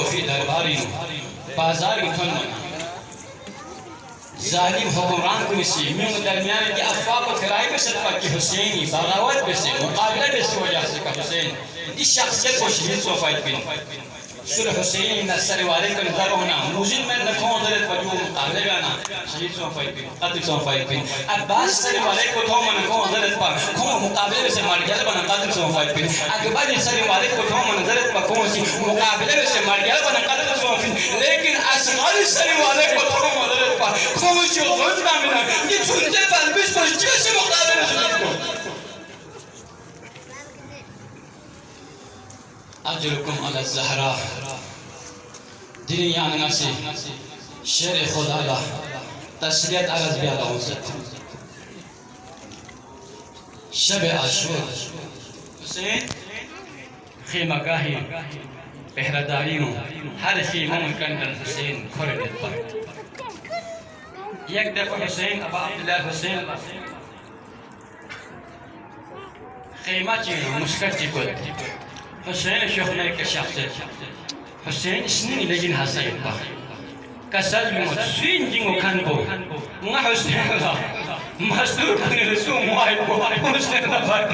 coffee दरबारी बाजार उठन जालिम हुक्मरान कुर्सी में दरमियान की अफवाह को फैलाई बसत पर कि हुसैनी बगावत बसे मुकाबला बसे वजह से का हुसैन इस शख्सियत को शहीद सोफाई पिन सुर हुसैन नसर वाले को नजर होना मुजिन में नखों दरत पर जो मुकाबले गाना शहीद सोफाई पिन कत्ल सोफाई पिन अब्बास सर वाले को तो मन को दरत पर को मुकाबले से मर गया बना कत्ल सोफाई पिन अकबर सर वाले को तो मन दरत पर को सी मुकाबले से मर गया बना कत्ल सोफाई पिन लेकिन असगर सर वाले को तो मन दरत पर को जो गंज ना मिला ये सुनते पर बीच पर जैसे मुकाबले से अजरुकुम अला ज़हरा दुनिया नसी शेर खुदा ला तस्लीत अगज बियाला उनसत शब आशूर हुसैन खीमा गाही पहरादारी हर खीमा में कंदन हुसैन खोरे पर एक दफा हुसैन अबा अब्दुल्लाह हुसैन खीमा चीनो मुस्कट चिकोल हुसैन शोखने के शख्स हुसैन स्नीन लेकिन हसन पा कसल में स्वीन जिंगो खानबो ना हुसैन ला मजदूर बने रसू मुआई को हुसैन ला बात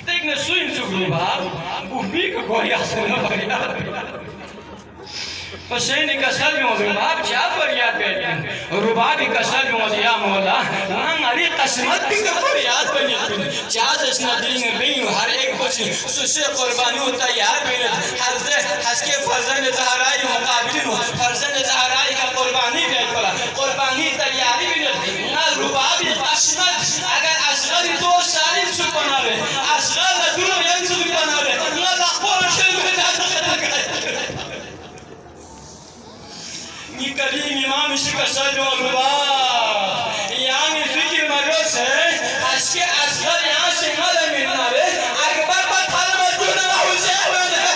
देखने स्वीन सुगु बाप बुबी को कोई हसन ना बढ़िया हुसैन कसल में रुबाब क्या फरियाद करते रुबाब कसल में या मौला हमारी किस्मत भी फरियाद बनी चाज इसना दिल में भी हर एक कुछ सुसे कुर्बानी तैयार बने हर से हसके फर्जंद ज़हराई मुकाबिल फर्जंद ज़हराई का कुर्बानी दे पड़ा कुर्बानी तैयारी बने ना रुबाब किस्मत अगर असगर तो सारी सुख बना रहे असगर दूर यंग सुख बना रहे ना लखोर शेर में जाता ये करीम इमाम शिकसर रुबा यानी फिक्र मरोस है आज के असगर यहाँ से मल मिलना रे अकबर पर थाल मजदूर ना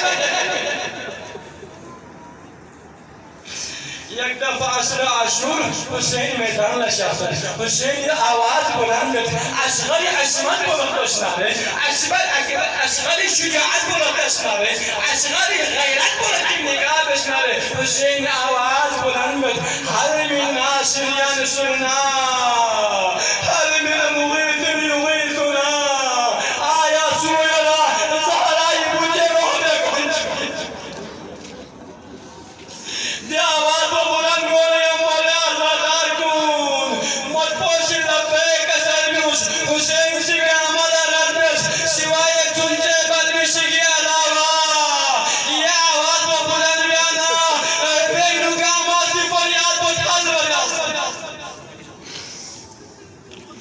एक दफा असर आशूर हुसैन मैदान लशाफर हुसैन आवाज बुलंद असगर असमत बोलतशना रे असगर शुजाअत बोलतशना रे असगर गैरत बोलत निगाह बशना रे हुसैन आवाज बुलंद हर मिन नासिर यनसुरना हर मिन मुगीथ युगीथुना आया सुयरा ज़हराई मुझे रोने कुंज दे आवाज बुलंद बोले मौला आज़ादार कौन मत पोश लबे कसर में हुसैन से क्या हमारा रद्द सिवाय सुनते बदमिश के अलावा ये आवाज बुलंद बयाना बेगनु का मासी फरियाद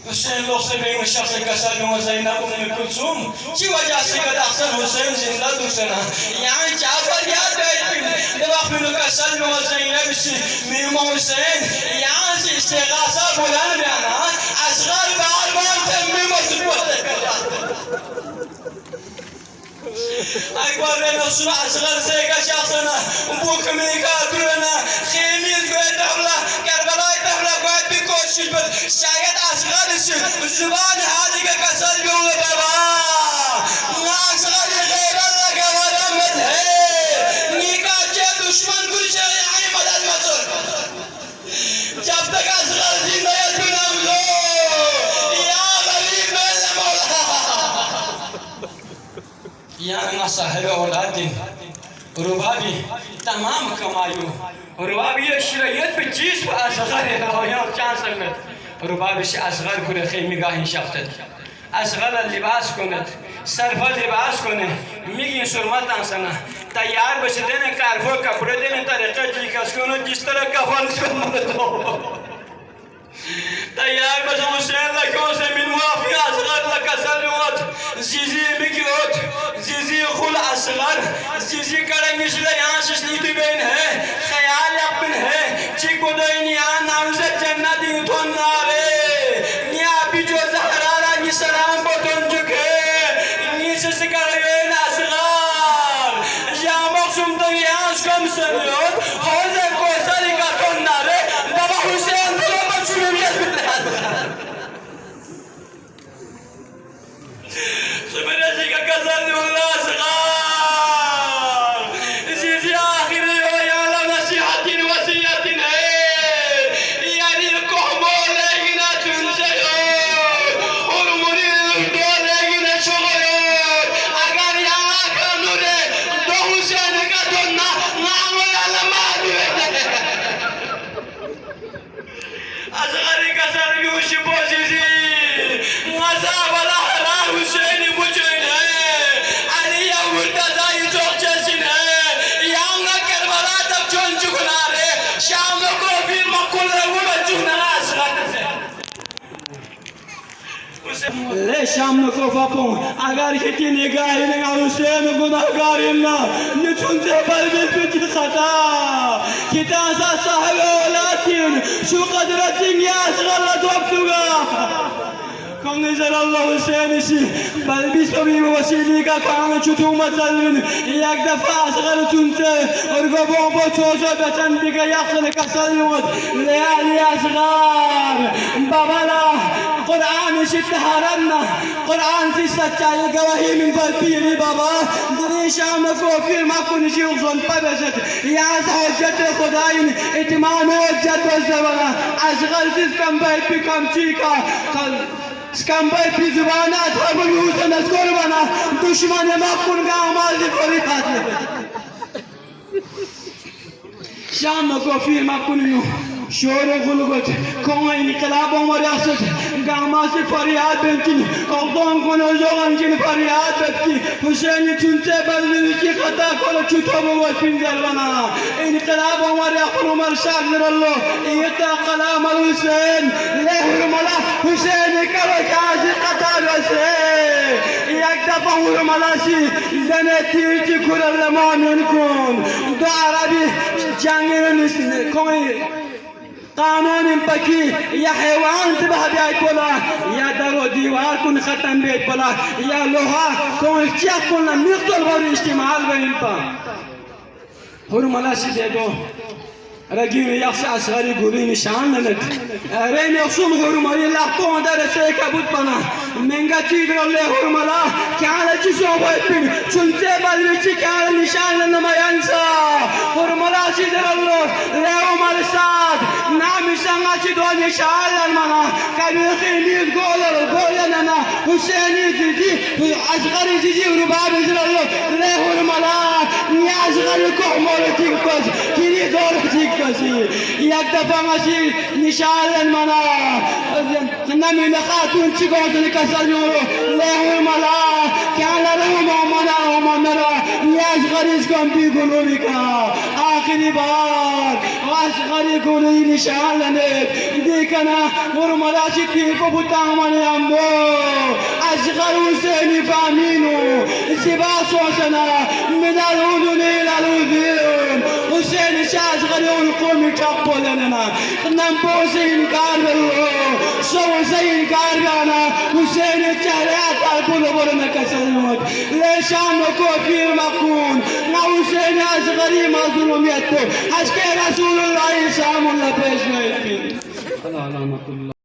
हुसैन लोग से बेगनु शख्स कसर में ज़ैनब उम्म कुलसूम की वजह से कद अक्सर हुसैन जिंदा दूसरा यहाँ क्या फरियाद बेगनु कसर में ज़ैनब से मीमा हुसैन यहाँ से इस्तिग़ासा बुलंद बयाना असगर बार बार से मीमा अकबर ने नफ्सुल असगर से का शख्सना बुक में का दुरना खेमीज को तबला करबला तबला को भी कोशिश बद शायद असगर से जुबान हादी का कसर भी हुआ बाबा ना असगर गैर अल्लाह का मरहमत है निका के दुश्मन कुछ यही मदद मत जब तक असगर जिंदा है बिना लो या गरीब मेरे मौला या ना साहिब औलादिन रुबाबी तमाम कमायू रुबाबी शरीयत पे चीज पर असगर है या चांस में रुबाबी से असगर को रखे मिगाह शफ्त असगर लिबास कोनत सरफ लिबास कोने मिगी सुरमत आसना तैयार बस देने कारफो कपड़े देने तरीका जी कसको जिस तरह कफन को तैयार बस हुसैन लखों से मिन मुआफी असगर लकसर होत जीजी बिकरोत जीजी खुल असगर जीजी करेंगे इसलिए यहाँ से नीति बेन है ख्याल अपन है चिको दोइनी आन नामज़द जन्नत इंतोन नारे निया बिजो ज़हरारा निसराम बोतन चुके नीचे से करेंगे असगर या मौसम तो यहाँ कम सरियोत हौज़े को सरी का तोन नारे दबा हुसैन तो बचुने भी सबरे जी का कसर दुल्ला असगर ले शाम को फपू अगर किसी निगाह ने हुसैन गुनाहगार इल्ला निचुन से बलबिल बिच खता किता सा साहब औलादin शो قدرتين يا صغرت وقتها كونجر الله حسين شي بلبس بي وسيلي كان چتو مثلا یک دفعه اصغر تونت ارغبو بو توزو بتن دیگه یخل کسلیمت لیالی اصغر بابلا قرآن شتهارنا قرآن في سچائی گواہی من بلبیری بابا دریشام کو پھر ما کنشی اغزن پبشت یا از حجت خداین اتمام حجت و زبانا اصغر سیز کم باید پی کم چیکا Skambay pizvana thabul husen askolvana dushman makun ga amaz fori khatne sham ko fir makun nu shor gulgot kon inqilab umar yasut ga amaz fariyad bentin oldon kon ojogan jin fariyad betki husain chunte balni ki khata kolo chutobo wa pinjalvana inqilab umar yaqul umar shagir allah ita qalam husain lehur mala husain كازي قتال وسي يكتفى ورملاشي زنتي كل لما منكم دو عربي جانين كوي قانون بكي يا حيوان تبع بيت بلا يا درو ديوار كن ختم بيت بلا يا لوها كون تشكون نقتل غير اجتماع بينتا ورملاشي ديدو رجيم يخشى أصغري قولي نشان لنت رين يخصم هرمالي لحطون دار سيكا بطبنا منغا تيدر الله هرمالا كالا جسو بيبين چنتے بلوچي كالا نشان لنما ينسى هرمالا سيدر الله لهم الساد نامي سنغا چدو نشان لنمنا كبير خيليد قولنا حسيني جدي أصغري جدي ورباب سيدر الله له هرمالا ني أصغري كحمول تيكوز كيني دور تيكوز یک دفعه ماشي نشال المنا نمی نخاتون چی گفتن کسلیو له ملا کان لهم منا نیاز غریز کن بی گلوی کا آخری بار غری گلوی نشال لنت دیکنا ور ملا چی کو بوتامن امبو اصغر حسین فامینو سباس وسنا من الودن الى الودن حسين شاز غير القوم يقبلنا نمبوزين كاربلو سو زين كاربانا حسين الجريات القلوبنا كسلمت ليش عنك وفير مكون نا حسين أصغري مظلوم يتو حسكي رسول الله سلام الله بيش ما يفيد